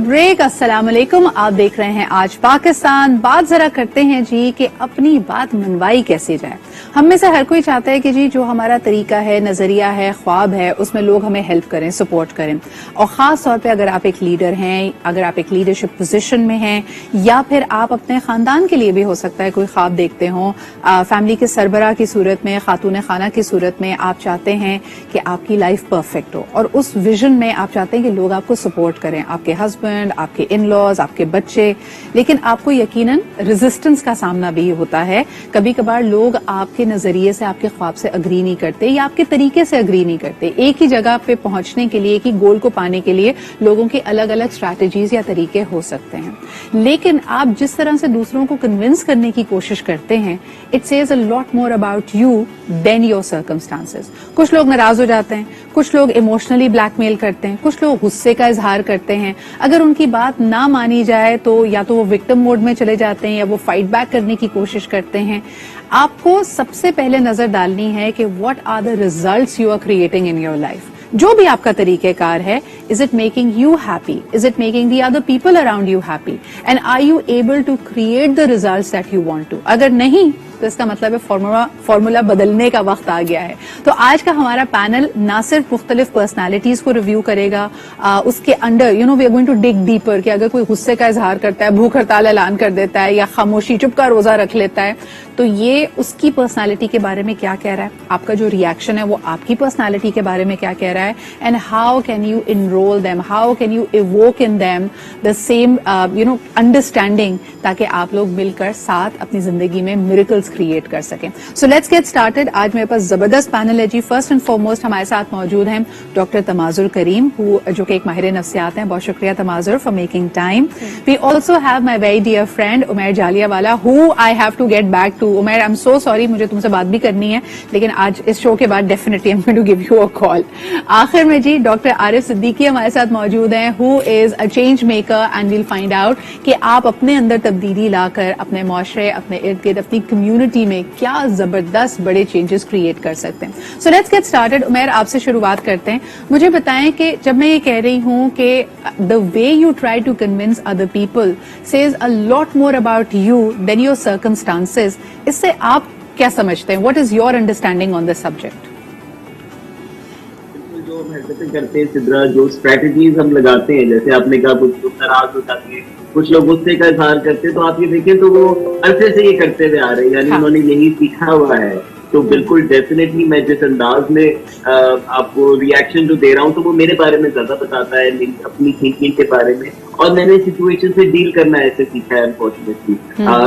Break. अस्सलाम वालेकुम, आप देख रहे हैं आज पाकिस्तान। बात जरा करते हैं जी कि अपनी बात मनवाई कैसे जाए। हम में से हर कोई चाहता है कि जी जो हमारा तरीका है, नजरिया है, ख्वाब है, उसमें लोग हमें हेल्प करें, सपोर्ट करें। और खास तौर पे अगर आप एक लीडर हैं, अगर आप एक लीडरशिप पोजीशन में हैं, या फिर आप अपने खानदान के लिए भी हो सकता है कोई ख्वाब देखते हो, फैमिली के सरबराह की सूरत में, खातून खाना की सूरत में आप चाहते हैं कि आपकी लाइफ परफेक्ट हो, और उस विजन में आप चाहते हैं कि लोग आपको सपोर्ट करें, आपके हस्बैंड, आपके इन लॉज, आपके बच्चे। लेकिन आपको यकीनन रेजिस्टेंस का सामना भी होता है। कभी कभार लोग आपके नजरिए से, आपके ख्वाब से अग्री नहीं करते, या आपके तरीके से अग्री नहीं करते। एक ही जगह पे पहुंचने के लिए, एक ही गोल को पाने के लिए लोगों के अलग अलग स्ट्रैटेजीज या तरीके हो सकते हैं। लेकिन आप जिस तरह से दूसरों को कन्विंस करने की कोशिश करते हैं, it says a lot more about you than your circumstances. कुछ लोग नाराज हो जाते हैं, कुछ लोग इमोशनली ब्लैकमेल करते हैं, कुछ लोग गुस्से का इजहार करते हैं। अगर उनकी बात ना मानी जाए तो या तो वो विक्टिम मोड में चले जाते हैं या वो फाइट बैक करने की कोशिश करते हैं। आपको सबसे पहले नजर डालनी है कि what are the results you are creating in your life. जो भी आपका तरीकेकार है, is it making you happy, is it making the other people around you happy, and are you able to create the results that you want to. अगर नहीं तो इसका मतलब है फॉर्मूला बदलने का वक्त आ गया है। तो आज का हमारा पैनल ना सिर्फ मुख्तलिफ पर्सनालिटीज को रिव्यू करेगा, उसके under we are going to dig deeper कि अगर कोई गुस्से का इजहार करता है, भूख हड़ताल ऐलान कर देता है, या खामोशी चुप का रोजा रख लेता है, तो ये उसकी पर्सनालिटी के बारे में क्या कह रहा है, आपका जो रिएक्शन है वो आपकी पर्सनालिटी के बारे में क्या कह रहा है, and how can you enrol them, how can you evoke in them the same understanding, ताकि आप लोग मिलकर साथ अपनी जिंदगी में मिरेकल्स क्रिएट कर सकें। So let's get started. आज मेरे पास जबरदस्त पैनल है जी। फर्स्ट एंड फॉरमोस्ट हमारे साथ मौजूद हैं डॉक्टर तमाजुर करीम, जो कि एक माहिर नफ्सियात हैं। बहुत शुक्रिया Tamazur for making time. We also have my very dear friend Umair Jaliawala, who I have to get back to. Umair, I am so sorry, मुझे तुमसे बात भी करनी है, लेकिन आज इस शो के बाद definitely I am going to give you a call. आखिर में जी डॉक्टर आरिफ सिद्दीकी हमारे साथ मौजूद हैं, who is a change maker, and we'll find out कि आप अपने अंदर तब्दीली लाकर अपने मुआशरे, अपने इर्द गिर्द, अपनी कम्युनिटी में क्या जबरदस्त बड़े चेंजेस क्रिएट कर सकते हैं। So let's get started. Umair, आपसे शुरुआत करते हैं। मुझे बताएं कि जब मैं ये कह रही हूं कि the way you try to convince other people says a lot more about you than your circumstances, इससे आप क्या समझते हैं? What is your understanding on this subject? जो हम हरकतें करते हैं सिद्रा, जो स्ट्रेटजीज हम लगाते हैं, जैसे आपने कहा कुछ लोग नाराज हो जाते हैं, कुछ लोग गुस्से का इजहार करते हैं, तो आप ये देखें तो वो अरसे से ये करते हुए आ रहे हैं, यानी उन्होंने यही सीखा हुआ है। तो बिल्कुल डेफिनेटली मैं जिस अंदाज में आपको रिएक्शन जो दे रहा हूँ, तो वो मेरे बारे में ज्यादा बताता है, अपनी थिंकिंग के बारे में, और मैंने सिचुएशन से डील करना ऐसे सीखा है अनफॉर्चुनेटली।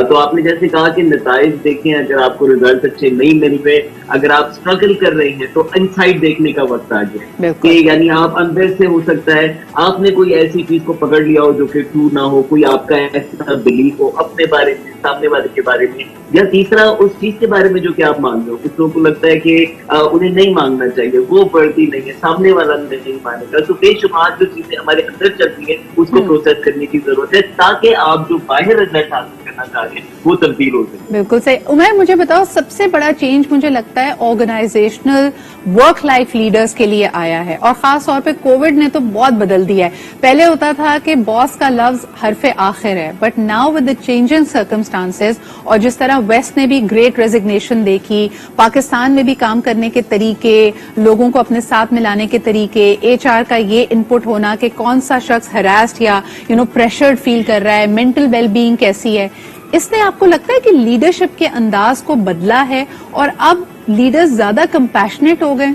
तो आपने जैसे कहा कि नताइज देखें, अगर आपको रिजल्ट अच्छे नहीं मिल रहे, अगर आप स्ट्रगल कर रहे हैं, तो इनसाइड देखने का वक्त आ गया कि यानी आप अंदर से, हो सकता है आपने कोई ऐसी चीज को पकड़ लिया हो जो कि ट्रू ना हो, कोई आपका ऐसा बिलीफ हो अपने बारे में, सामने वाले के बारे में, या तीसरा उस चीज के बारे में जो कि आप मान रहे हो। कुछ लोगों को लगता है कि उन्हें नहीं मांगना चाहिए, वो बढ़ती नहीं है, सामने वाला नहीं मानेगा। तो बेशुमार जो चीजें हमारे अंदर चलती है उसको प्रोसेस करने की जरूरत है, ताकि आप जो बाहर रिजल्ट हासिल करना चाह रहे हैं वो तब्दील हो सके। बिल्कुल सही। उमैर, मुझे बताओ, सबसे बड़ा चेंज मुझे लगता है ऑर्गेनाइजेशनल वर्क लाइफ लीडर्स के लिए आया है, और खास तौर पे कोविड ने तो बहुत बदल दिया है। पहले होता था कि बॉस का लफ्ज हरफे आखिर है, but now with the change in circumstances, और जिस तरह वेस्ट ने भी ग्रेट रेजिग्नेशन देखी, पाकिस्तान में भी काम करने के तरीके, लोगों को अपने साथ मिलाने के तरीके, HR का ये इनपुट होना कि कौन सा शख्स हरास्ड या प्रेशर्ड फील कर रहा है, मेंटल वेलबींग कैसी है, इसने आपको लगता है कि लीडरशिप के अंदाज को बदला है और अब लीडर्स ज्यादा कंपैशनेट हो गए?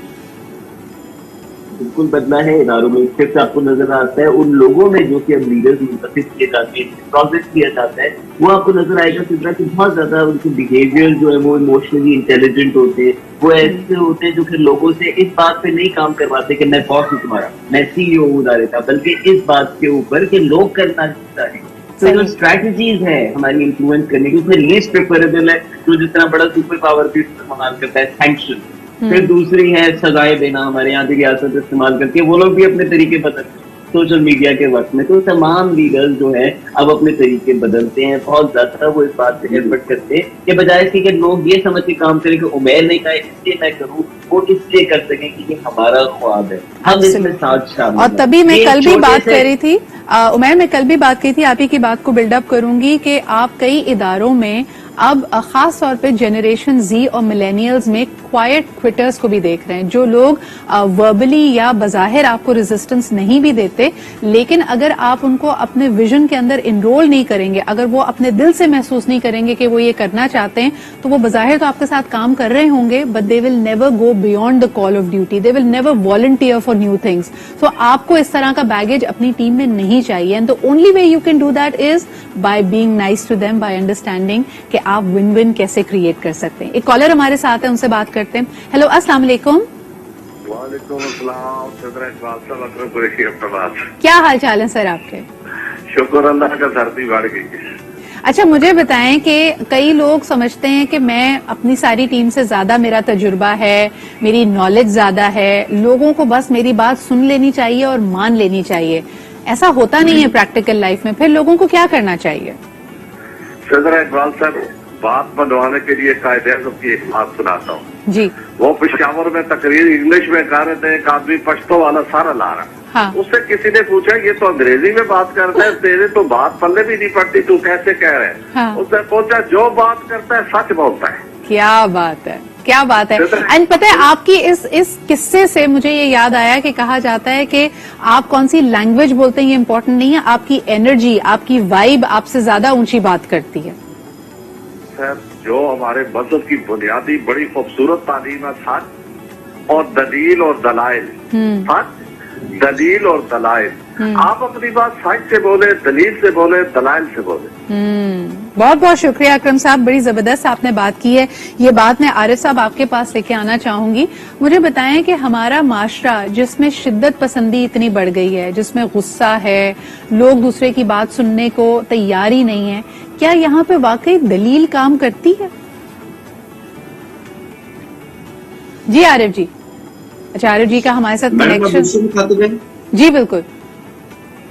बिल्कुल बदला है। इदारों में सिर्फ आपको नजर आता है उन लोगों में जो कि अब लीडर्स मुंतखब किए जाते हैं, प्रोसेस किया जाता है, वो आपको नजर आएगा सिर्फ कि बहुत ज्यादा उनके बिहेवियर जो है वो इमोशनली इंटेलिजेंट होते हैं, वो ऐसे होते हैं जो फिर लोगों से इस बात पे नहीं काम करवाते कि मैं बॉस हूँ तुम्हारा, मैं CEO हूँ डायरेक्ट, बल्कि इस बात के ऊपर कि लोग करना चाहते हैं। तो जो स्ट्रैटेजीज है हमारी इन्फ्लुएंस करने की, उसमें लीस्ट प्रेफरेबल है, जो जिस तरह बड़ा सुपर पावर भी इस्तेमाल करता है, सैंक्शन। फिर दूसरी है सजाएं देना, हमारे यहाँ की रियासत इस्तेमाल करके वो लोग भी अपने तरीके बदलते हैं। سوشل میڈیا کے وقت میں. تو تمام لیڈرز جو ہیں اب اپنے طریقے بدلتے ہیں, بہت زیادہ وہ اس بات سے ایفرٹ کرتے ہیں کہ بجائے اس کہ لوگ یہ سمجھ کے کام کریں کہ عمیر نے کہا اس لیے میں کروں, وہ اس لیے کر سکیں کہ یہ ہمارا خواب ہے, ہم اس میں ساتھ شامل. اور تبھی میں کل بھی بات کر رہی تھی عمیر, میں کل بھی بات کی تھی, آپ ہی کی بات کو بلڈ اپ کروں گی کہ آپ کئی اداروں میں اب خاص طور پہ جنریشن زی اور ملینیلز میں کوائٹ کوئٹرز کو بھی دیکھ رہے ہیں, جو لوگ وربلی یا بظاہر آپ کو ریزسٹنس نہیں بھی دیتے, لیکن اگر آپ ان کو اپنے ویژن کے اندر انرول نہیں کریں گے, اگر وہ اپنے دل سے محسوس نہیں کریں گے کہ وہ یہ کرنا چاہتے ہیں, تو وہ بظاہر تو آپ کے ساتھ کام کر رہے ہوں گے, but they will never go beyond the call of duty, they will never volunteer for new things. تو آپ کو اس طرح کا بیگیج اپنی ٹیم میں نہیں چاہیے, and the only way you can do that is by being nice to them, by understanding کہ آپ ون ون کیسے کریٹ کر سکتے ہیں. ایک کالر ہمارے ساتھ ہیں, ان سے بات کرتے ہیں. ہیلو, السلام علیکم. وعلیکم السلام. صدر اقبال صاحب, اکرم قریشی احمدآباد. کیا حال چال ہے سر آپ کے؟ شکر اللہ کا, سردی بڑھ گئی ہے. اچھا, مجھے بتائیں کہ کئی لوگ سمجھتے ہیں کہ میں اپنی ساری ٹیم سے زیادہ میرا تجربہ ہے, میری نالج زیادہ ہے, لوگوں کو بس میری بات سن لینی چاہیے اور مان لینی چاہیے. ایسا ہوتا نہیں ہے پریکٹیکل لائف میں, پھر لوگوں کو کیا کرنا چاہیے؟ صدر اقبال صاحب, بات منوانے کے لیے قائد اعظم کی ایک بات سناتا ہوں. جی. وہ پشاور میں تقریر انگلش میں کر رہے تھے, ایک آدمی پشتو والا سارا لا رہا. ہاں. اس سے کسی نے پوچھا یہ تو انگریزی میں بات کرتا ہے, تیرے تو بات پلے بھی نہیں پڑتی, تو کیسے کہہ رہے ہیں؟ ہاں. اس نے پوچھا جو بات کرتا ہے سچ بولتا ہے. کیا بات ہے, کیا بات ہے. اینڈ پتہ ہے آپ کی اس قصے سے مجھے یہ یاد آیا کہ کہا جاتا ہے کہ آپ کون سی لینگویج بولتے ہیں یہ امپورٹنٹ نہیں ہے, آپ کی انرجی, آپ کی وائب آپ سے زیادہ اونچی بات کرتی ہے. سر, جو ہمارے مذہب کی بنیادی بڑی خوبصورت تعلیم ہے, سچ اور دلیل اور دلائل. سچ, دلیل اور دلائل. آپ اپنی بات سچ سے بولے, دلیل سے بولے, دلائل سے بولے. بہت بہت شکریہ اکرم صاحب, بڑی زبردست آپ نے بات کی ہے. یہ بات میں عارف صاحب آپ کے پاس لے کے آنا چاہوں گی. مجھے بتائیں کہ ہمارا معاشرہ جس میں شدت پسندی اتنی بڑھ گئی ہے, جس میں غصہ ہے, لوگ دوسرے کی بات سننے کو تیار ہی نہیں ہے, کیا یہاں پہ واقعی دلیل کام کرتی ہے؟ جی عارف جی. اچھا, عارف جی کا ہمارے ساتھ کنیکشن. جی بالکل.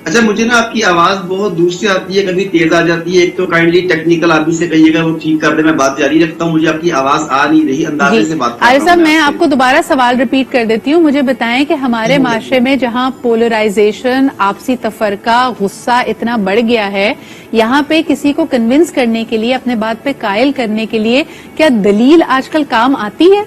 اچھا, مجھے نا آپ کی آواز بہت دور سے آتی ہے, کبھی تیز آ جاتی ہے. ایک تو کائنڈلی ٹیکنیکل آدمی سے کہیے گا وہ ٹھیک کر دے, میں بات جاری رکھتا ہوں. مجھے آپ کی آواز آ نہیں رہی, اندازے سے بات کرتا ہوں. عارف صاحب, میں آپ کو دوبارہ سوال ریپیٹ کر دیتی ہوں. مجھے بتائیں کہ ہمارے معاشرے میں جہاں پولرائزیشن, آپسی تفرقہ, غصہ اتنا بڑھ گیا ہے, یہاں پہ کسی کو کنونس کرنے کے لیے, اپنے بات پہ قائل کرنے کے لیے کیا دلیل آج کل کام آتی ہے؟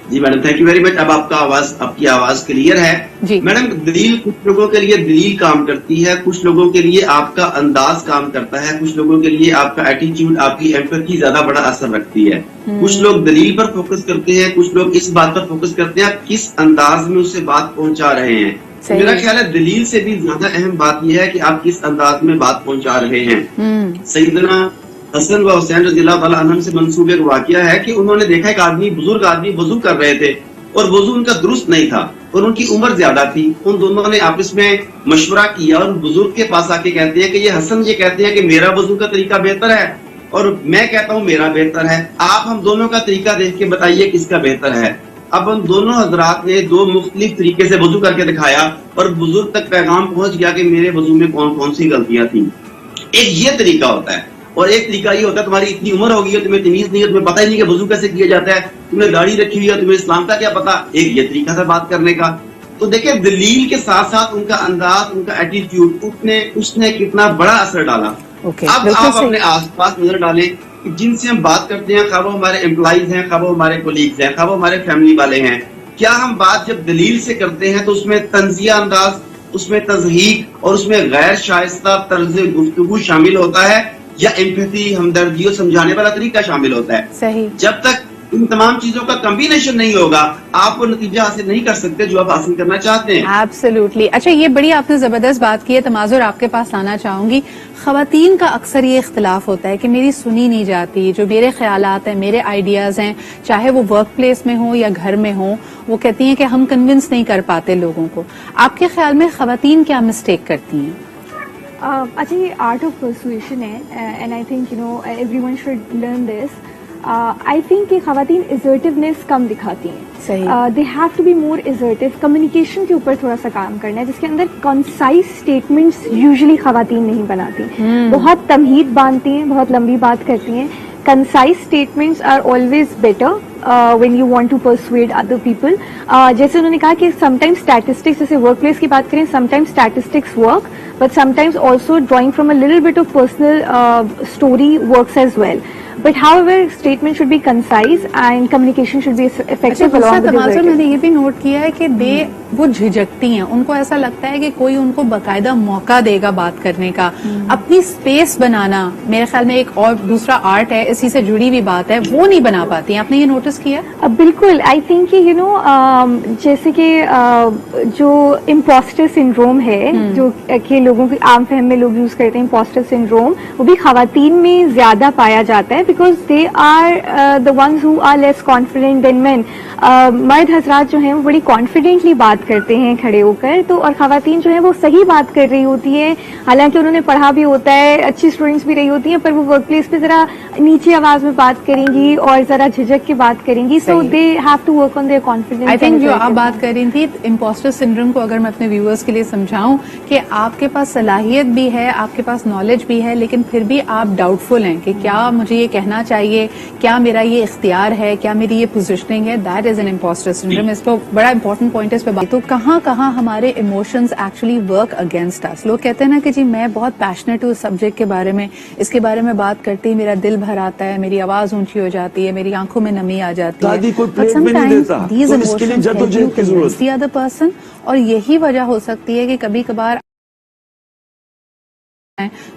جی madam, thank you very much. اب آپ کی آواز کلیئر ہے. جی میڈم, دلیل کچھ لوگوں کے لیے دلیل کام کرتی ہے, کچھ لوگوں کے لیے آپ کا انداز کام کرتا ہے, کچھ لوگوں کے لیے آپ کا ایٹیٹیوڈ, آپ کی ایمپیتھی زیادہ بڑا اثر رکھتی ہے. کچھ لوگ دلیل پر فوکس کرتے ہیں, کچھ لوگ اس بات پر فوکس کرتے ہیں کس انداز میں اسے بات پہنچا رہے ہیں. میرا خیال ہے دلیل سے بھی زیادہ اہم بات یہ ہے کہ آپ کس انداز میں بات پہنچا رہے ہیں. سیدنا حسن و حسین رضی اللہ تعالیٰ عنہ سے منسوب ایک واقعہ ہے کہ انہوں نے دیکھا ایک بزرگ آدمی وضو کر رہے تھے, اور وضو ان کا درست نہیں تھا, اور ان کی عمر زیادہ تھی. ان دونوں نے آپس میں مشورہ کیا, اور بزرگ کے پاس آ کے کہتے ہیں کہ یہ حسن یہ کہتے ہیں کہ میرا وضو کا طریقہ بہتر ہے, اور میں کہتا ہوں میرا بہتر ہے, آپ ہم دونوں کا طریقہ دیکھ کے بتائیے کس کا بہتر ہے. اب ان دونوں حضرات نے دو مختلف طریقے سے وضو کر کے دکھایا, اور بزرگ تک پیغام پہنچ گیا کہ میرے وضو میں کون کون سی غلطیاں تھیں. ایک یہ طریقہ ہوتا ہے, اور ایک طریقہ یہ ہوتا ہے تمہاری اتنی عمر ہوگی ہے, تمہیں تمیز نہیں ہے, تمہیں پتہ ہی نہیں کہ وضو کیسے کیا جاتا ہے, تم نے داڑھی رکھی ہوئی ہے, تمہیں اسلام کا کیا پتا. ایک یہ طریقہ تھا بات کرنے کا. تو دیکھیں, دلیل کے ساتھ ساتھ ان کا انداز, ان کا ایٹیٹیوڈ, اس نے کتنا بڑا اثر ڈالا. اب آپ اپنے آس پاس نظر ڈالیں کہ جن سے ہم بات کرتے ہیں, خواہ وہ ہمارے امپلائیز ہیں, خواہ وہ ہمارے کولیگز ہیں, خواہ وہ ہمارے فیملی والے ہیں, کیا ہم بات جب دلیل سے کرتے ہیں تو اس میں تنزیہ انداز, اس میں تضحیق اور اس میں غیر شائستہ طرز گفتگو شامل ہوتا ہے, یا ایمپیتھی, ہمدردی اور سمجھانے والا طریقہ شامل ہوتا ہے؟ صحیح. جب تک ان تمام چیزوں کا کمبینیشن نہیں ہوگا, آپ وہ نتیجہ حاصل نہیں کر سکتے جو آپ حاصل کرنا چاہتے ہیں. ایبسلیوٹلی. اچھا, یہ بڑی آپ نے زبردست بات کی ہے. تماظر آپ کے پاس لانا چاہوں گی. خواتین کا اکثر یہ اختلاف ہوتا ہے کہ میری سنی نہیں جاتی, جو میرے خیالات ہیں, میرے آئیڈیاز ہیں, چاہے وہ ورک پلیس میں ہوں یا گھر میں ہوں, وہ کہتی ہیں کہ ہم کنونس نہیں کر پاتے لوگوں کو. آپ کے خیال میں خواتین کیا مسٹیک کرتی ہیں؟ اچھا, یہ آرٹ آف پرسویشن ہے, and I think every one should learn this. I think कि खवातीन assertiveness कम दिखाती हैं. सही. They have to be more assertive. Communication के ऊपर थोड़ा सा काम करना है, जिसके अंदर कंसाइज स्टेटमेंट्स यूजुअली खवातीन नहीं बनाती. बहुत तमहीद बांधती हैं, बहुत लंबी बात करती हैं. Concise statements are always better when you want to persuade other people. जैसे उन्होंने कहा कि sometimes statistics, जैसे workplace की बात करें, sometimes statistics work, but sometimes also drawing from a little bit of personal story works as well. But however, statement should be concise and communication should be effective along with तमाज़ुर the मैंने ये भी note किया है कि वो झिझकती हैं, उनको ऐसा लगता है कि कोई उनको बकायदा मौका देगा बात करने का. अपनी स्पेस बनाना मेरे ख्याल में एक और दूसरा आर्ट है, इसी से जुड़ी हुई बात है, वो नहीं बना पाती हैं. आपने ये नोटिस किया? बिल्कुल. आई थिंक कि यू नो जैसे कि जो इम्पोस्टर सिंड्रोम है, जो कि लोगों की आम फहम में लोग यूज करते हैं, इम्पोस्टर सिंड्रोम, वो भी खवातीन में ज्यादा पाया जाता है, because they are the ones who are less confident than men. मर्द हजरात जो हैं वो बड़ी कॉन्फिडेंटली बात करते हैं खड़े होकर, तो और खवातीन जो है वो सही बात कर रही होती है, हालांकि उन्होंने पढ़ा भी होता है, अच्छी स्टूडेंट्स भी रही होती हैं, पर वो वर्क प्लेस पे जरा नीची आवाज में बात करेंगी और जरा झिझक के बात करेंगी. So they have to work on their confidence. I think जो आप बात कर रही थी इम्पोस्टर सिंड्रोम को अगर मैं अपने व्यूअर्स के लिए समझाऊं कि आपके पास सलाहियत भी है, आपके पास नॉलेज भी है, लेकिन फिर भी आप डाउटफुल हैं कि क्या मुझे ये कहना चाहिए, क्या मेरा ये इख्तियार है, क्या मेरी ये पोजिशनिंग है. That is an impostor syndrome. इस पर बड़ा इंपॉर्टेंट पॉइंट है. इस पर तो कहाँ हमारे emotions actually work against us. लोग कहते हैं ना कि जी मैं बहुत पैशनेट हूँ इस सब्जेक्ट के बारे में, इसके बारे में बात करती ही मेरा दिल भर आता है, मेरी आवाज ऊंची हो जाती है, मेरी आंखों में नमी आ जाती है. But sometimes these emotions help you convince the other person, और यही वजह हो सकती है कि कभी कभार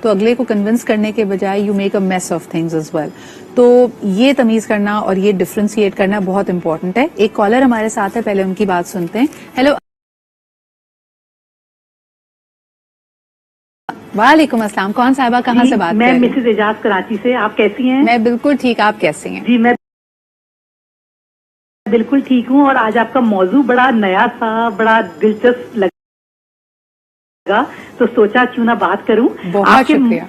तो अगले को कन्विंस करने के बजाय you make a mess of things as well. तो ये तमीज करना और ये डिफरेंशिएट करना बहुत इंपॉर्टेंट है. एक कॉलर हमारे साथ है, पहले उनकी बात सुनते हैं. हेलो. वालेकुम अस्सलाम. कौन साहिबा कहाँ से बात कर रही हैं? मैं मिसेज एजाज कराची से. आप कैसी हैं? मैं बिल्कुल ठीक. आप कैसी हैं? जी मैं बिल्कुल ठीक हूँ. और आज आपका मौजू बड़ा नया सा, बड़ा दिलचस्प लगा, तो सोचा क्यों ना बात करूं.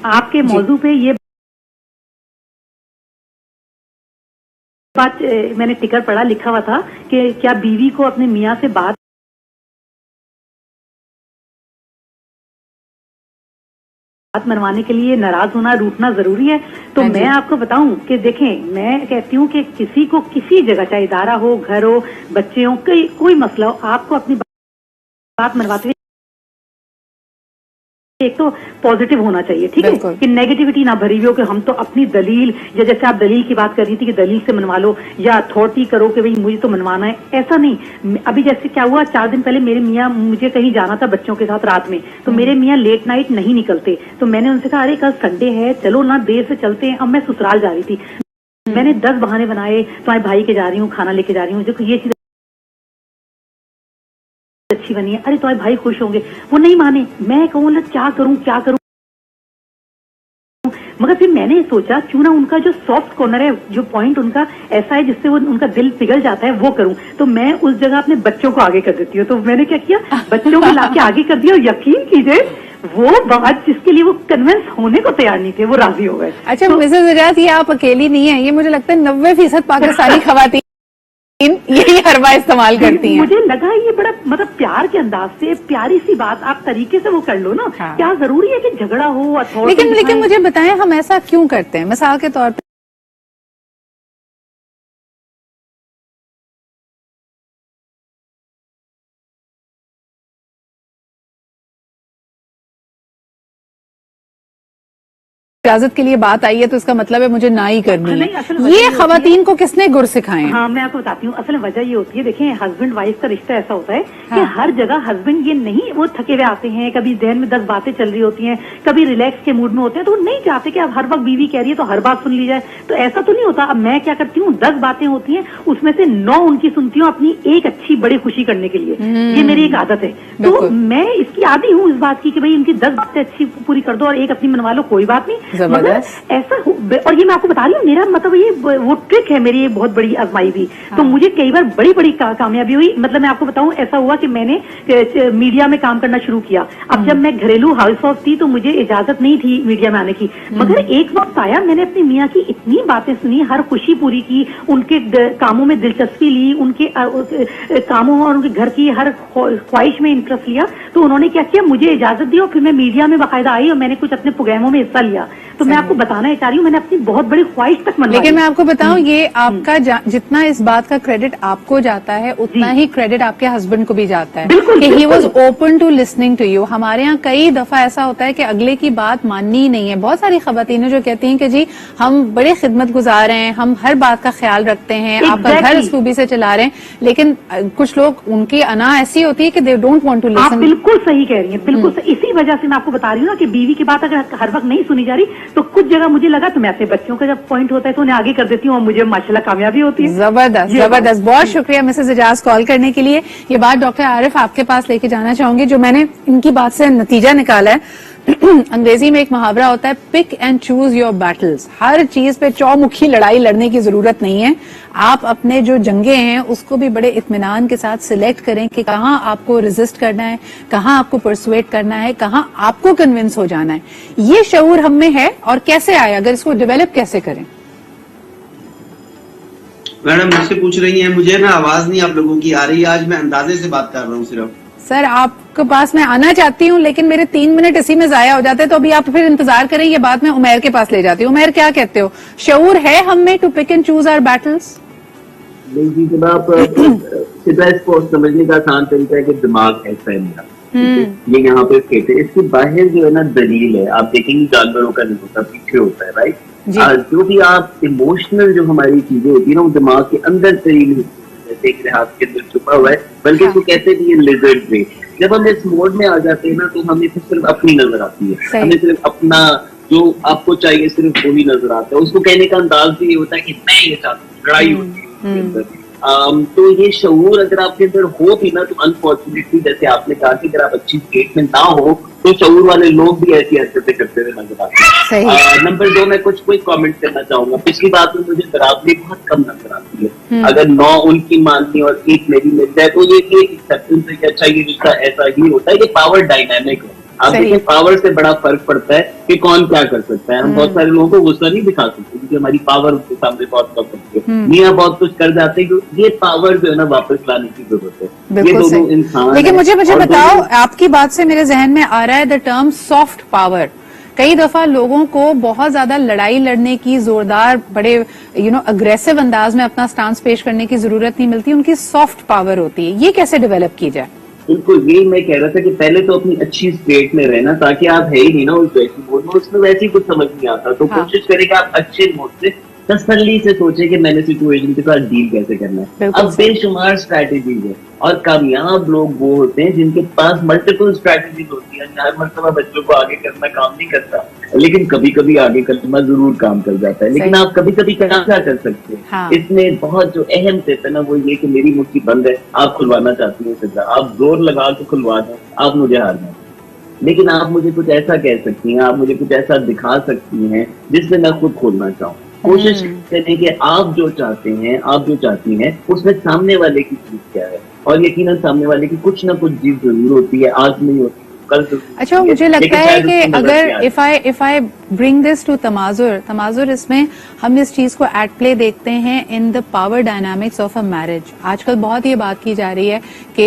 आपके मौजू पे ये बात मैंने टिकर पढ़ा, लिखा हुआ था कि क्या बीवी को अपने मियाँ से बात मनवाने के लिए नाराज होना, रूठना जरूरी है. तो मैं आपको बताऊं कि देखें, मैं कहती हूं कि किसी को किसी जगह, चाहे इदारा हो, घर हो, बच्चे हो, कोई मसला हो, आपको अपनी बात मनवाते हुए एक तो पॉजिटिव होना चाहिए, ठीक है, कि नेगेटिविटी ना भरी हुई हो कि हम तो अपनी दलील, या जैसे आप दलील की बात कर रही थी कि दलील से मनवा लो, या अथॉरिटी करो कि भाई मुझे तो मनवाना है. ऐसा नहीं. अभी जैसे क्या हुआ, 4 दिन पहले मेरे मियाँ, मुझे कहीं जाना था बच्चों के साथ रात में, तो मेरे मियाँ लेट नाइट नहीं निकलते, तो मैंने उनसे कहा अरे कल संडे है, चलो ना देर से चलते हैं. अब मैं ससुराल जा रही थी, मैंने 10 बहाने बनाए, तुम्हारे भाई के जा रही हूँ, खाना लेके जा रही हूँ, देखो ये चीज अच्छी बनी है, अरे तुम्हारे भाई खुश होंगे. वो नहीं माने. मैं कहूँ क्या करूं, मगर फिर मैंने सोचा क्यों ना उनका जो सॉफ्ट कॉर्नर है, जो पॉइंट उनका ऐसा है जिससे वो उनका दिल पिघल जाता है, वो करूं. तो मैं उस जगह अपने बच्चों को आगे कर देती हूँ. तो मैंने क्या किया, बच्चों को लाके आगे कर दिया, और यकीन कीजिए वो बात जिसके लिए वो कन्विंस होने को तैयार नहीं थे, वो राजी हो गए. अच्छा मिसेज एजाज, ये आप अकेली नहीं है, ये मुझे लगता है 90% पाकिस्तानी खवातीन यही हरबा इस्तेमाल करती हैं. मुझे लगा ये बड़ा मतलब प्यार के अंदाज से, प्यारी सी बात आप तरीके से वो कर लो ना. हाँ. क्या जरूरी है कि झगड़ा हो, अथॉरिटी. लेकिन मुझे बताएं हम ऐसा क्यों करते हैं? मिसाल के तौर पे इजाजत के लिए बात आई है तो इसका मतलब है मुझे ना ही करनी है. ये खवातीन को किसने गुर सिखाए? हाँ, मैं आपको बताती हूँ. असल में वजह ये होती है, देखें, हस्बैंड वाइफ का रिश्ता ऐसा होता है कि हर जगह हस्बैंड ये नहीं, वो थके हुए आते हैं, कभी जहन में 10 बातें चल रही होती हैं, कभी रिलैक्स के मूड में होते हैं, तो वो नहीं चाहते कि अब हर वक्त बीवी कह रही है तो हर बात सुन ली जाए. तो ऐसा तो नहीं होता. अब मैं क्या करती हूँ, 10 बातें होती हैं, उसमें से 9 उनकी सुनती हूँ अपनी एक अच्छी बड़ी खुशी करने के लिए. ये मेरी एक आदत है. तो मैं इसकी आदी हूँ इस बात की कि भाई उनकी 10 बातें अच्छी पूरी कर दो और एक अपनी मनवा लो, कोई बात नहीं. मगर ऐसा और ये मैं आपको बता रही हूँ, मेरा मतलब ये वो ट्रिक है मेरी, ये बहुत बड़ी आजमाई थी। तो मुझे कई बार बड़ी बड़ी कामयाबी हुई। मतलब मैं आपको बताऊं, ऐसा हुआ कि मैंने मीडिया में काम करना शुरू किया। अब जब मैं घरेलू हाउस वाइफ थी तो मुझे इजाजत नहीं थी मीडिया में आने की, मगर एक वक्त आया, मैंने अपनी मियाँ की इतनी बातें सुनी, हर खुशी पूरी की, उनके कामों में दिलचस्पी ली, उनके कामों और उनके घर की हर ख्वाहिश में इंटरेस्ट लिया। तो उन्होंने क्या किया, मुझे इजाजत दी और फिर मैं मीडिया में बाकायदा आई और मैंने कुछ अपने प्रोग्रामों में हिस्सा लिया। तो मैं आपको बताना चाह रही हूँ, मैंने अपनी बहुत बड़ी ख्वाहिश तक मनवाई। लेकिन मैं आपको बताऊं, ये आपका जितना इस बात का क्रेडिट आपको जाता है, उतना ही क्रेडिट आपके हस्बैंड को भी जाता है कि he was open to listening to you. हमारे यहाँ कई दफा ऐसा होता है कि अगले की बात माननी ही नहीं है। बहुत सारी खवातीन जो कहती हैं कि जी हम बड़े खिदमत गुजार हैं, हम हर बात का ख्याल रखते हैं, आपका घर इस खूबी से चला रहे हैं, लेकिन कुछ लोग, उनकी अना ऐसी होती है कि they don't want to listen. आप बिल्कुल सही कह रही हैं, बिल्कुल सही। इसी वजह से मैं आपको बता रही हूँ ना कि बीवी की बात अगर हर वक्त नहीं सुनी जा रही तो कुछ जगह मुझे लगा तो मैं अपने बच्चों का जब पॉइंट होता है तो उन्हें आगे कर देती हूँ और मुझे माशाल्लाह कामयाबी होती है। जबरदस्त जबरदस्त, बहुत शुक्रिया मिसेस एजाज कॉल करने के लिए। ये बात डॉक्टर आरिफ आपके पास लेके जाना चाहूंगी, जो मैंने इनकी बात से नतीजा निकाला है। अंग्रेजी में एक मुहावरा होता है, pick and choose your battles. हर चीज पे चौमुखी लड़ाई लड़ने की जरूरत नहीं है। आप अपने जो जंगे हैं उसको भी बड़े इत्मीनान के साथ सिलेक्ट करें कि कहाँ आपको रेजिस्ट करना है, कहाँ आपको परसुएट करना है, कहाँ आपको कन्विंस हो जाना है। ये शऊर हम में है और कैसे आए, अगर इसको डेवलप कैसे करें? मैडम मुझसे पूछ रही हैं, मुझे ना आवाज नहीं आप लोगों की आ रही है, आज मैं अंदाजे से बात कर रहा हूँ सिर्फ। सर आपके पास मैं आना चाहती हूँ, लेकिन मेरे 3 मिनट इसी में जाया हो जाते हैं, तो अभी आप फिर इंतजार करें, ये बात मैं उमैर के पास ले जाती हूँ। उमैर क्या कहते हो, शऊर है हम में to pick and choose our battles? नहीं जी जनाब, सीधा इसको समझने का आसान तरीका है कि दिमाग ऐसा है मेरा, ये यहाँ पे कहते हैं। इसके बाहर जो है ना दलील है, आप देखेंगे जानवरों का नहीं होता, पीछे होता है, राइट। जो भी आप इमोशनल जो हमारी चीजें होती है ना, वो दिमाग के अंदर तरीन होती है, जैसे एक लिहाज के अंदर छुपा हुआ है, बल्कि इसको कहते हैं कि ये लिजर्ड ब्रेन। जब हम इस मोड में आ जाते हैं ना, तो हमें सिर्फ अपनी नजर आती है, हमें सिर्फ अपना जो आपको चाहिए सिर्फ वो ही नजर आता है। उसको कहने का अंदाज भी ये होता है कि मैं ये चाहता हूँ, लड़ाई होती है। तो ये शऊर अगर आपके अंदर हो भी ना, तो अनफॉर्चुनेटली जैसे आपने कहा कि अगर आप अच्छी स्टेट में ना हो तो शऊर वाले लोग भी ऐसी हरकतें करते हुए नजर आते हैं। नंबर 2, मैं कुछ कोई कमेंट करना चाहूंगा। पिछली बात में मुझे बराबरी बहुत कम नजर आती है। अगर 9 उनकी माननी और 1 मेरी मिल जाए तो ये एक एक्सेप्टेंस है कि अच्छा ये रिश्ता ऐसा ही होता है। ये पावर डायनामिक है। आप देखिए पावर से बड़ा फर्क पड़ता है कि कौन क्या कर सकता है। हम बहुत सारे लोगों को गुस्सा नहीं दिखा सकते क्योंकि हमारी पावर उनके सामने बहुत कम होती है। मियाँ बहुत कुछ कर जाते हैं, ये पावर जो है ना वापस लाने की जरूरत है। ये दोनों इंसान। लेकिन मुझे बताओ, आपकी बात से मेरे जहन में आ रहा है द टर्म सॉफ्ट पावर। कई दफा लोगों को बहुत ज्यादा लड़ाई लड़ने की, जोरदार बड़े अग्रेसिव अंदाज में अपना स्टांस पेश करने की जरूरत नहीं मिलती, उनकी सॉफ्ट पावर होती है। ये कैसे डेवलप की जाए? बिल्कुल, यही मैं कह रहा था कि पहले तो अपनी अच्छी स्टेट में रहना, ताकि आप है ही नहीं ना उस वैसी मोड में, उसमें वैसे ही कुछ समझ नहीं आता। तो कोशिश करें कि आप अच्छे मोड से तसल्ली से सोचे कि मैंने सिचुएशन के साथ डील कैसे करना है। अब बेशुमार स्ट्रैटेजीज है और कामयाब लोग वो होते हैं जिनके पास मल्टीपल स्ट्रैटेजीज होती है। हर मरतबा बच्चों को आगे करना काम नहीं करता, लेकिन कभी कभी आगे करना जरूर काम कर जाता है। लेकिन आप कभी कभी क्या कर सकते हैं, इसमें बहुत जो अहम टिप है ना वो ये कि मेरी मुट्ठी बंद है, आप खुलवाना चाहती हैं सिद्धा, आप जोर लगा के खुलवा दें, आप मुझे हारना, लेकिन आप मुझे कुछ ऐसा कह सकती हैं, आप मुझे कुछ ऐसा दिखा सकती हैं जिससे मैं खुद खोलना चाहूँ। कोशिश करें कि आप जो चाहते हैं, आप जो चाहती हैं, उसमें सामने वाले की चीज क्या है, और यकीनन सामने वाले की कुछ ना कुछ चीज जरूर होती है, आज नहीं होती कल। अच्छा, मुझे लगता है कि अगर if I bring this to Tamazur, इसमें हम इस चीज को एट प्ले देखते हैं in the power dynamics of a marriage. आजकल बहुत ये बात की जा रही है कि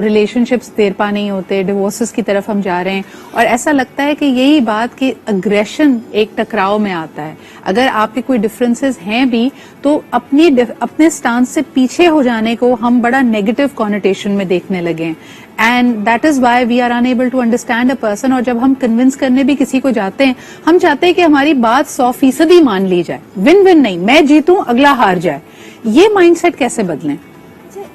रिलेशनशिप्स देरपा नहीं होते, डिवोर्सेस की तरफ हम जा रहे हैं, और ऐसा लगता है कि यही बात कि अग्रेशन एक टकराव में आता है। अगर आपके कोई डिफरेंसेस हैं भी तो अपने स्टांस से पीछे हो जाने को हम बड़ा नेगेटिव कॉनोटेशन में देखने लगे, and that is why we are unable to understand a person. और जब हम कन्विंस करने भी किसी को जाते हैं, हम चाहते हैं कि हमारी बात 100% मान ली जाए, विन विन नहीं, मैं जीतूं अगला हार जाए। ये माइंडसेट कैसे बदलें?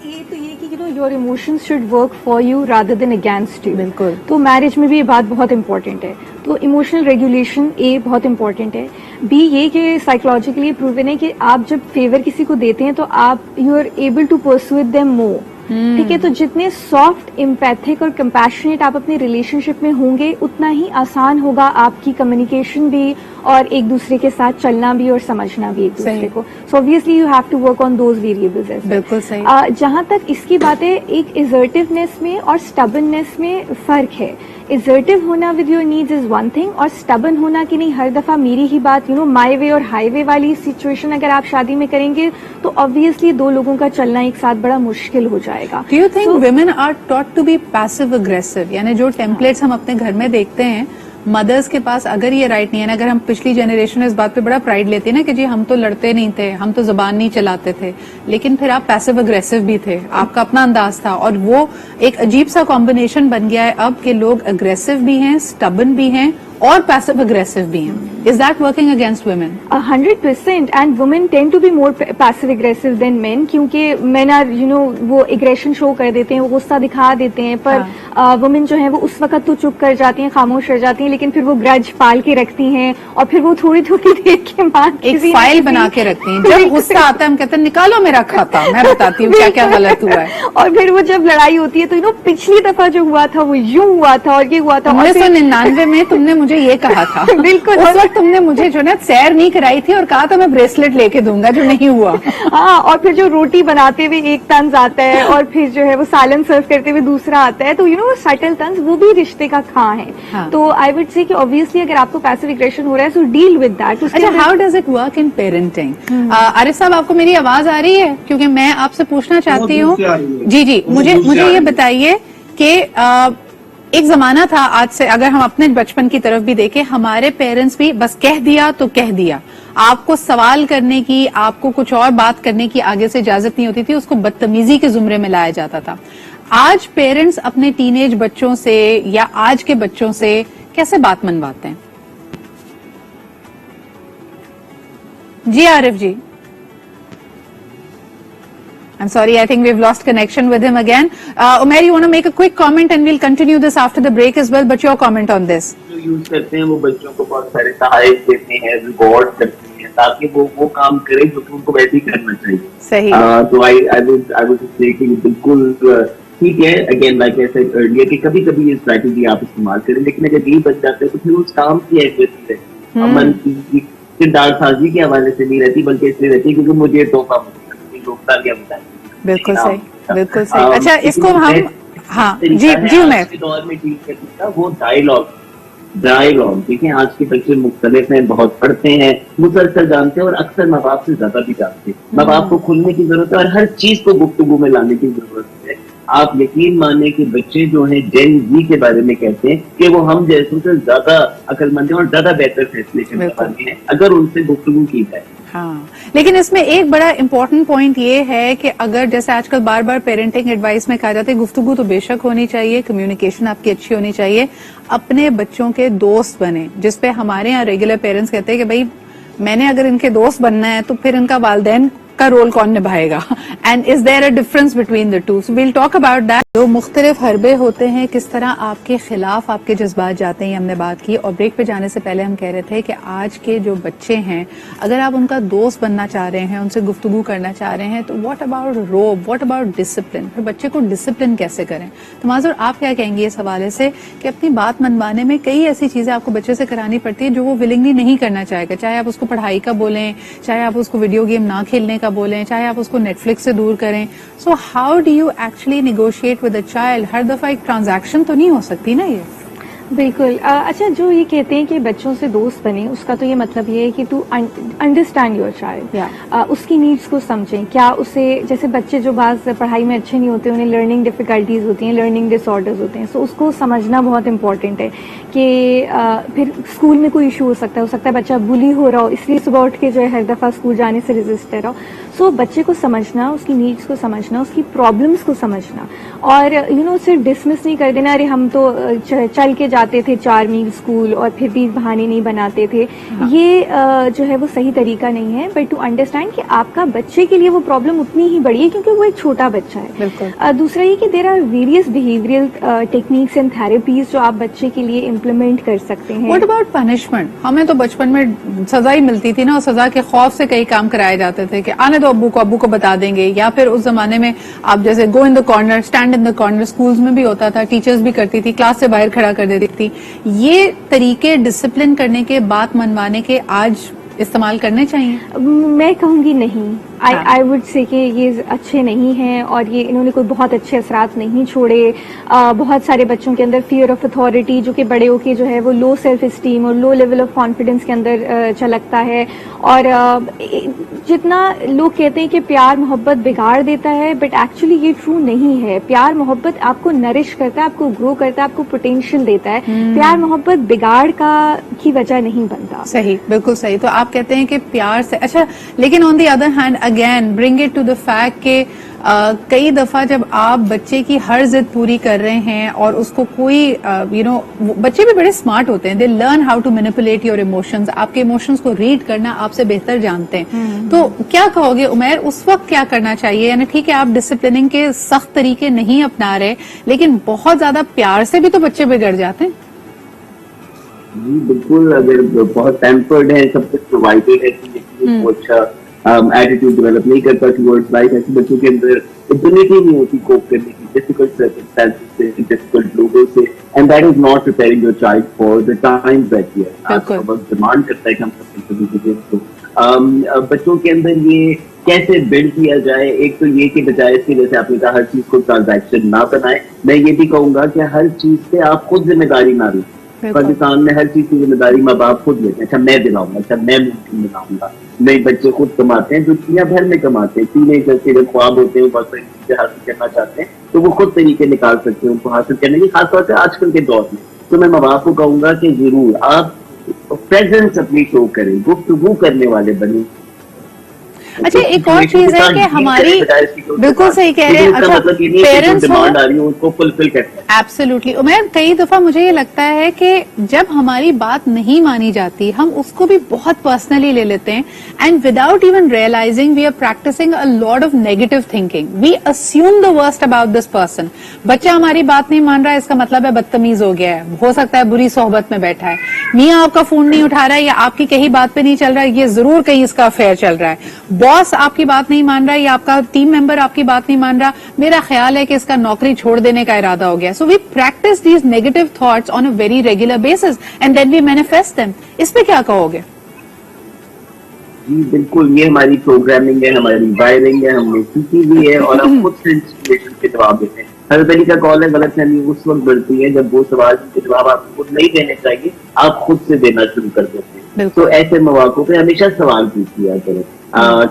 ये तो ये कि your emotions should work for you rather than against you. बिल्कुल। तो मैरिज में भी ये बात बहुत इंपॉर्टेंट है। तो इमोशनल रेगुलेशन बहुत इंपॉर्टेंट है। बी ये कि साइकोलॉजिकली प्रूवन है कि आप जब फेवर किसी को देते हैं तो आप you are able to persuade them more. ٹھیک ہے. تو جتنے سافٹ, امپیتھک اور کمپیشنیٹ آپ اپنے ریلیشن شپ میں ہوں گے اتنا ہی آسان ہوگا آپ کی کمیونیکیشن بھی اور ایک دوسرے کے ساتھ چلنا بھی اور سمجھنا بھی ایک دوسرے کو. سو obviously you have to work on those variables as well. بالکل صحیح. جہاں تک اس کی بات ہے, ایک ایزرٹیونیس میں اور اسٹبننیس میں فرق ہے. ایزرٹیو ہونا with your needs is one thing, اور اسٹبن ہونا کہ نہیں ہر دفعہ میری ہی بات, مائی وے اور ہائی وے والی سچویشن اگر آپ شادی میں کریں گے تو obviously دو لوگوں کا چلنا ایک ساتھ بڑا مشکل ہو جائے گا. Do you think women are taught to be passive aggressive? یعنی جو ٹیمپلیٹس ہم اپنے گھر میں دیکھتے ہیں مدرس کے پاس, اگر یہ رائٹ نہیں ہے نا, اگر ہم پچھلی جنریشن میں اس بات پہ بڑا پرائڈ لیتے ہیں نا کہ جی ہم تو لڑتے نہیں تھے, ہم تو زبان نہیں چلاتے تھے, لیکن پھر آپ پیسو اگریسو بھی تھے, آپ کا اپنا انداز تھا, اور وہ ایک عجیب سا کمبینیشن بن گیا ہے اب کہ لوگ اگریسو بھی ہیں, اسٹبن بھی ہیں اور پیسو اگریسو بھی ہیں. Is that working against women? 100%. And women tend to be more passive aggressive than men, کیونکہ men are وہ aggression show کر دیتے ہیں, وہ غصہ دکھا دیتے ہیں, پر women جو ہیں وہ اس وقت تو چپ کر جاتی ہیں, خاموش رہ جاتی ہیں, لیکن پھر وہ گرج پال کے رکھتی ہیں اور پھر وہ تھوڑی تھوڑی دیر کے بعد ایک فائل بنا کے رکھتی ہیں. جب غصہ آتا ہے ہم کہتے ہیں نکالو میرا کھاتا, میں بتاتی ہوں کیا کیا غلط ہوا ہے. اور پھر وہ جب لڑائی ہوتی ہے تو پچھلی دفعہ جو ہوا تھا وہ یوں ہوا تھا اور یہ ہوا تھا. 1999 میں تم نے مجھے یہ کہا تھا, بالکل اس وقت تم نے مجھے جو نا سیر نہیں کرائی تھی اور کہا تھا میں بریسلٹ لے کے دوں گا, جو نہیں ہوا. ہاں, اور پھر جو روٹی بناتے ہوئے ایک طنز آتا ہے اور پھر جو ہے وہ سالن سرو کرتے ہوئے دوسرا آتا ہے, تو سٹل طنز وہ بھی رشتے کا کھاں ہے. تو آئی وڈ سے کہ obviously اگر آپ کو پیسو اگریشن ہو رہا ہے سو ڈیل ود دیٹ. اچھا, how does it work in parenting? Arif صاحب آپ کو میری آواز آ رہی ہے؟ کیونکہ میں آپ سے پوچھنا چاہتی ہوں. جی مجھے یہ بتائیے کہ ایک زمانہ تھا, آج سے اگر ہم اپنے بچپن کی طرف بھی دیکھیں, ہمارے پیرنٹس بھی بس کہہ دیا تو کہہ دیا, آپ کو سوال کرنے کی, آپ کو کچھ اور بات کرنے کی آگے سے اجازت نہیں ہوتی تھی, اس کو بدتمیزی کے زمرے میں لایا جاتا تھا. آج پیرنٹس اپنے ٹین ایج بچوں سے یا آج کے بچوں سے کیسے بات منواتے ہیں؟ جی عارف جی. I'm sorry, I think we've lost connection with him again. Umair, you want to make a quick comment and we'll continue this after the break as well, but your comment on this. جو use کرتے ہیں وہ بچوں کو بہت سارے تحائف دیتے ہیں, ریوارڈ کرتے ہیں تاکہ وہ کام کرے جو کہ ان کو ویسے ہی کرنا چاہیے. صحیح. تو I would say کہ بالکل ٹھیک ہے, again like I said earlier کہ کبھی کبھی یہ اسٹریٹجی آپ استعمال کریں, لیکن اگر یہ بچ جاتے ہیں تو پھر اس کام کی اہمیت ہے امن کی کردار سازی کے حوالے سے نہیں رہتی, بلکہ اس لیے رہتی ہے کیونکہ مجھے توحفہ روکتا کیا بتائیں. بالکل صحیح, بالکل صحیح. اچھا, اس کو ہم جی عمیر دور میں ڈیل کرنے کا وہ ڈائیلاگ دیکھیں, آج کے بچے مختلف ہیں, بہت پڑھتے ہیں, مسلسل جانتے ہیں اور اکثر ماں باپ سے زیادہ بھی جانتے ہیں. ماں باپ کو کھلنے کی ضرورت ہے اور ہر چیز کو گفتگو میں لانے کی ضرورت ہے. آپ یقین مانیں کہ بچے جو ہیں جین زی کے بارے میں کہتے ہیں کہ وہ ہم جیسوں سے زیادہ عقل مند ہیں اور زیادہ بہتر فیصلے کرنے والے ہیں اگر ان سے گفتگو کی جائے. ہاں, لیکن اس میں ایک بڑا امپورٹنٹ پوائنٹ یہ ہے کہ اگر جیسے آج کل بار بار پیرنٹنگ ایڈوائس میں کہا جاتا ہے گفتگو تو بے شک ہونی چاہیے, کمیونیکیشن آپ کی اچھی ہونی چاہیے, اپنے بچوں کے دوست بنے, جس پہ ہمارے یہاں ریگولر پیرنٹس کہتے ہیں کہ بھائی میں نے اگر ان کے دوست بننا ہے تو پھر ان کا والدین کا رول کون نبھائے گا, and is there a difference between the two. So we'll talk about that. جو مختلف حربے ہوتے ہیں, کس طرح آپ کے خلاف آپ کے جذبات جاتے ہیں, یہ ہم نے بات کی. اور بریک پہ جانے سے پہلے ہم کہہ رہے تھے کہ آج کے جو بچے ہیں اگر آپ ان کا دوست بننا چاہ رہے ہیں, ان سے گفتگو کرنا چاہ رہے ہیں, تو واٹ اباؤٹ روب, واٹ اباؤٹ ڈسپلن, پھر بچے کو ڈسپلن کیسے کریں؟ تو معذور آپ کیا کہیں گے اس حوالے سے کہ اپنی بات منوانے میں کئی ایسی چیزیں آپ کو بچے سے کرانی پڑتی ہے جو وہ ولنگلی نہیں کرنا چاہے گا, چاہے آپ اس کو پڑھائی کا بولیں, چاہے آپ اس کو ویڈیو گیم نہ کھیلنے کا بولیں, چاہے آپ اس کو نیٹ فلکس سے دور کریں. So how do you actually negotiate with a child? ہر دفعہ ایک ٹرانزیکشن تو نہیں ہو سکتی نا یہ. بالکل. اچھا, جو یہ کہتے ہیں کہ بچوں سے دوست بنے, اس کا تو یہ مطلب یہ ہے کہ تو انڈرسٹینڈ یور چائلڈ, اس کی نیڈس کو سمجھیں. کیا اسے, جیسے بچے جو بعض پڑھائی میں اچھے نہیں ہوتے, انہیں لرننگ ڈفیکلٹیز ہوتی ہیں, لرننگ ڈس آرڈرز ہوتے ہیں, سو اس کو سمجھنا بہت امپورٹنٹ ہے کہ پھر اسکول میں کوئی ایشو ہو سکتا ہے بچہ بلی ہو رہا ہو, اس لیے صبح اٹھ کے جو ہے ہر دفعہ اسکول جانے سے ریزسٹ کر رہا ہو. سو بچے کو سمجھنا, اس کی نیڈس کو سمجھنا, اس کی پرابلمس کو سمجھنا, اور صرف ڈسمس نہیں کر دینا, ارے ہم تو چل کے جاتے تھے 4 میل اسکول اور پھر بھی بہانے نہیں بناتے تھے. یہ جو ہے وہ صحیح طریقہ نہیں ہے. بٹ ٹو انڈرسٹینڈ کہ آپ کا بچے کے لیے وہ پرابلم اتنی ہی بڑی ہے کیونکہ وہ ایک چھوٹا بچہ ہے. دوسرا یہ کہ there are various behavioural techniques and therapies جو آپ بچے کے لیے امپلیمنٹ کر سکتے ہیں. What about punishment? ہمیں تو بچپن میں سزا ہی ملتی تھی نا, اور سزا کے خوف سے کئی کام کرائے جاتے تھے کہ آنے دو ابو کو بتا دیں گے, یا پھر اس زمانے میں آپ جیسے go in the corner, stand in the corner, schools میں بھی ہوتا تھا, ٹیچرز بھی کرتی تھی, کلاس سے باہر کھڑا کر دیتی تھی. یہ طریقے ڈسپلن کرنے کے, بات منوانے کے آج استعمال کرنے چاہیے؟ میں کہوں گی نہیں. آئی وڈ سے کہ یہ اچھے نہیں ہیں اور یہ انہوں نے کوئی بہت اچھے اثرات نہیں چھوڑے. بہت سارے بچوں کے اندر فیئر آف اتھارٹی جو کہ بڑے ہو کے جو ہے وہ لو سیلف اسٹیم اور لو لیول آف کانفیڈینس کے اندر چلکتا ہے. اور جتنا لوگ کہتے ہیں کہ پیار محبت بگاڑ دیتا ہے, بٹ ایکچولی یہ ٹرو نہیں ہے. پیار محبت آپ کو نرش کرتا ہے, آپ کو گرو کرتا ہے, آپ کو پوٹینشیل دیتا ہے. پیار محبت بگاڑ کی وجہ نہیں بنتا. صحیح, بالکل صحیح. تو آپ کہتے ہیں کہ پیار سے اچھا, لیکن on the other hand again bring it to the fact کہ کئی دفعہ جب آپ بچے کی ہر ضد پوری کر رہے ہیں اور اس کو کوئی بچے بھی بڑے اسمارٹ ہوتے ہیں, they learn how to manipulate your emotions. آپ کے ایموشنز کو ریڈ کرنا آپ سے بہتر جانتے ہیں. تو کیا کہو گے عمیر, اس وقت کیا کرنا چاہیے؟ یعنی ٹھیک ہے آپ ڈسپلننگ کے سخت طریقے نہیں اپنا رہے, لیکن بہت زیادہ پیار سے بھی تو بچے بگڑ جاتے ہیں. جی بالکل, اگر بہت پیمپرڈ ہے, سب کچھ پرووائڈیڈ ہے, اچھا ایٹیٹیوڈ ڈیولپ نہیں کرتا ٹورڈز لائف, ایسے بچوں کے اندر ایبلٹی نہیں ہوتی کوپ کرنے کی ڈیفیکلٹ سرکمسٹانسز سے, ڈیفیکلٹ لوگوں سے, and that is not preparing your child for the times that he ہے. وقت ڈیمانڈ کرتا ہے کہ ہم سب بچوں کے اندر یہ کیسے بلڈ کیا جائے. ایک تو یہ کہ بجائے اس کے, جیسے آپ نے کہا, ہر چیز کو ٹرانزیکشن نہ بنائے. میں یہ بھی کہوں گا کہ ہر چیز پہ آپ خود ذمہ داری نہ لیں. پاکستان میں ہر چیز کی ذمہ داری ماں باپ خود لیتے ہیں. اچھا میں دلاؤں گا, اچھا میں ممکن دلاؤں گا. نہیں, بچے خود کماتے ہیں, دنیا بھر میں کماتے ہیں. ٹین ایجر کے جب خواب ہوتے ہیں, بہت ساری چیزیں حاصل کرنا چاہتے ہیں, تو وہ خود طریقے نکال سکتے ہیں ان کو حاصل کرنے کی, خاص طور سے آج کل کے دور میں. تو میں ماں باپ کو کہوں گا کہ ضرور آپ پریزنس اپنی شو کریں, گفتگو کرنے والے بنیں. اچھا ایک اور چیز ہے کہ ہماری, بالکل صحیح کہہ رہے ہیں, اچھا پیرنٹس ڈیمانڈ آ رہی ہے اس کو فلفل کرتے ہیں. ایبسلیوٹلی. عمیر, کئی دفعہ مجھے یہ لگتا ہے کہ جب ہماری بات نہیں مانی جاتی, ہم اس کو بھی بہت پرسنلی لے لیتے ہیں, and without even realising we are practising a lot of negative thinking. We assume the worst about this person. بچہ ہماری بات نہیں مان رہا ہے, اس کا مطلب ہے بدتمیز ہو گیا ہے, ہو سکتا ہے بری صحبت میں بیٹھا ہے. میاں آپ کا فون نہیں اٹھا رہا ہے یا آپ کی کہیں بات پہ نہیں چل رہا ہے, یہ ضرور کہیں اس کا افیئر چل رہا ہے. باس آپ کی بات نہیں مان رہا ہے یا آپ کا ٹیم ممبر آپ کی بات نہیں مان رہا, میرا خیال ہے کہ اس کا نوکری چھوڑ دینے کا ارادہ ہو گیا. So we practice these negative thoughts on a very regular basis and then we manifest them. اس پہ کیا کہو گے؟ جی بالکل, یہ ہماری پروگرامنگ ہے, ہماری وائرنگ ہے, ہم نے سیکھی ہوئی ہے, اور ہم خود سے انسپریشن کے جواب دیتے ہیں. حضرت علی کا قول ہے, غلط فہمی اس وقت بڑھتی ہے جب وہ سوال کے جواب آپ خود نہیں دینے چاہیے, آپ خود سے دینا شروع کر دیتے ہیں. تو ایسے مواقع پہ ہمیشہ سوال پوچھ لیا کریں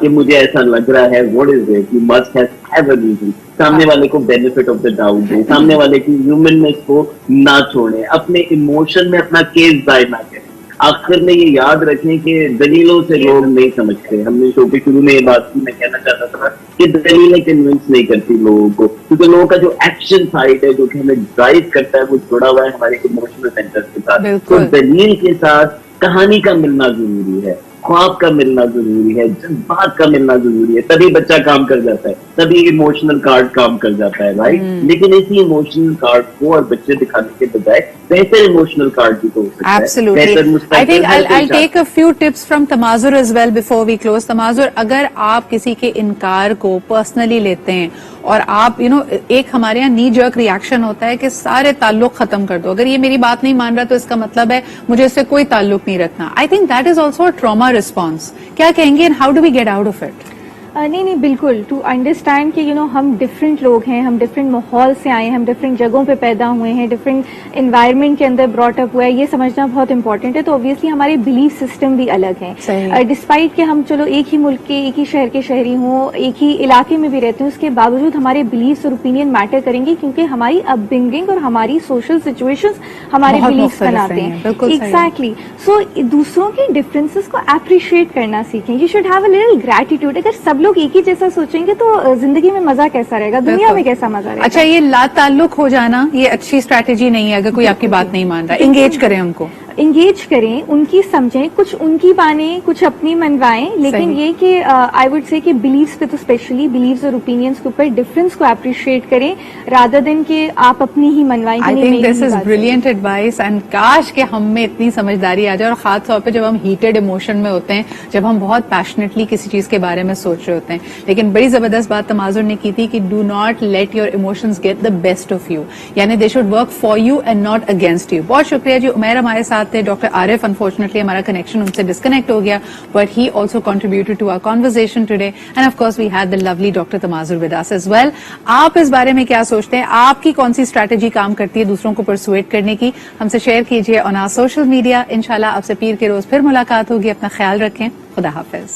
کہ مجھے ایسا لگ رہا ہے, what is it, you must have a reason. سامنے والے کو بینیفٹ آف دا ڈاؤٹ دیں, سامنے والے کی ہیومننس کو نہ چھوڑیں, اپنے ایموشن میں اپنا کیس ضائع نہ کریں. آخر میں یہ یاد رکھیں کہ دلیلوں سے لوگ نہیں سمجھتے. ہم نے شو کے شروع میں یہ بات کی, میں کہنا چاہتا تھا کہ دلیلیں کنونس نہیں کرتی لوگوں کو, کیونکہ لوگوں کا جو ایکشن سائڈ ہے جو کہ ہمیں ڈرائیو کرتا ہے, وہ جڑا ہوا ہے ہمارے ایموشنل سینٹر کے ساتھ. تو دلیل کے ساتھ کہانی کا ملنا ضروری ہے, خواب کا ملنا ضروری ہے, جذبات کا ملنا ضروری ہے, تبھی بچہ کام کر جاتا ہے, تبھی ایموشنل کارڈ کام کر جاتا ہے, رائٹ. لیکن اسی ایموشنل کارڈ کو اور بچے دکھانے کے بجائے بہتر ایموشنل کارڈ بھی تو ہو سکتا ہے. Absolutely. I think I'll take a few tips from Tamazur as well before we close. Tamazur, اگر آپ کسی کے انکار کو پرسنلی لیتے ہیں اور آپ ایک ہمارے یہاں نی جرک ریاکشن ہوتا ہے کہ سارے تعلق ختم کر دو, اگر یہ میری بات نہیں مان رہا تو اس کا مطلب ہے مجھے اس سے کوئی تعلق نہیں رکھنا. I think that is also a trauma response. کیا کہیں گے, and how do we get out of it? نہیں بالکل, ٹو انڈرسٹینڈ کہ ہم ڈفرینٹ لوگ ہیں, ہم ڈفرینٹ ماحول سے آئے ہیں, ہم ڈفرینٹ جگہوں پہ پیدا ہوئے ہیں, ڈفرینٹ انوائرمنٹ کے اندر براٹ اپ ہوا ہے, یہ سمجھنا بہت امپورٹنٹ ہے. تو اوبیسلی ہمارے بلیف سسٹم بھی الگ ہیں, ڈسپائٹ کہ ہم چلو ایک ہی ملک کے, ایک ہی شہر کے شہری ہوں, ایک ہی علاقے میں بھی رہتے ہیں, اس کے باوجود ہمارے بلیفس اور اوپینین میٹر کریں گے, کیونکہ ہماری اپ برنگنگ اور ہماری سوشل سچویشنز ہمارے بلیفس بناتے ہیں. ایگزیکٹلی. سو دوسروں کے ڈفرینسز کو اپریشیٹ کرنا سیکھیں. You should have a little gratitude. اگر سب सब लोग एक ही जैसा सोचेंगे तो जिंदगी में मजा कैसा रहेगा, दुनिया में कैसा मजा रहेगा. अच्छा, ये ला ताल्लुक हो जाना ये अच्छी स्ट्रैटेजी नहीं है. अगर कोई आपकी बात नहीं मान रहा, इंगेज करें हमको, इंगेज करें, उनकी समझें, कुछ उनकी माने, कुछ अपनी मनवाएं, लेकिन ये कि आई वुड से कि बिलीव्स पे तो स्पेशली बिलीव्स और ओपिनियंस के ऊपर डिफरेंस को अप्रिशिएट करें रादर देन कि आप अपनी ही मनवाएं. I think this is brilliant advice and काश कि हम में इतनी समझदारी आ जाए, और खास तौर पे जब हम हीटेड इमोशन में होते हैं, जब हम बहुत पैशनेटली किसी चीज के बारे में सोच रहे होते हैं. लेकिन बड़ी जबरदस्त बात तमाजुर ने की थी कि do not let your emotions get the best of you, यानी they should work for you and not against you. बहुत शुक्रिया जी. उमैर हमारे साथ थे, डॉक्टर आरिफ अनफॉर्चुनेटली हमारा कनेक्शन उनसे डिस्कनेक्ट हो गया, but he also contributed to our conversation today, and of course we had the lovely doctor Tamazur with us as well. आप इस बारे में क्या सोचते हैं? आपकी कौन सी स्ट्रैटेजी काम करती है दूसरों को परसुएट करने की? हमसे शेयर कीजिए ऑन आवर सोशल मीडिया. इंशाल्लाह आपसे पीर के रोज फिर मुलाकात होगी. अपना ख्याल रखें. खुदा हाफिज.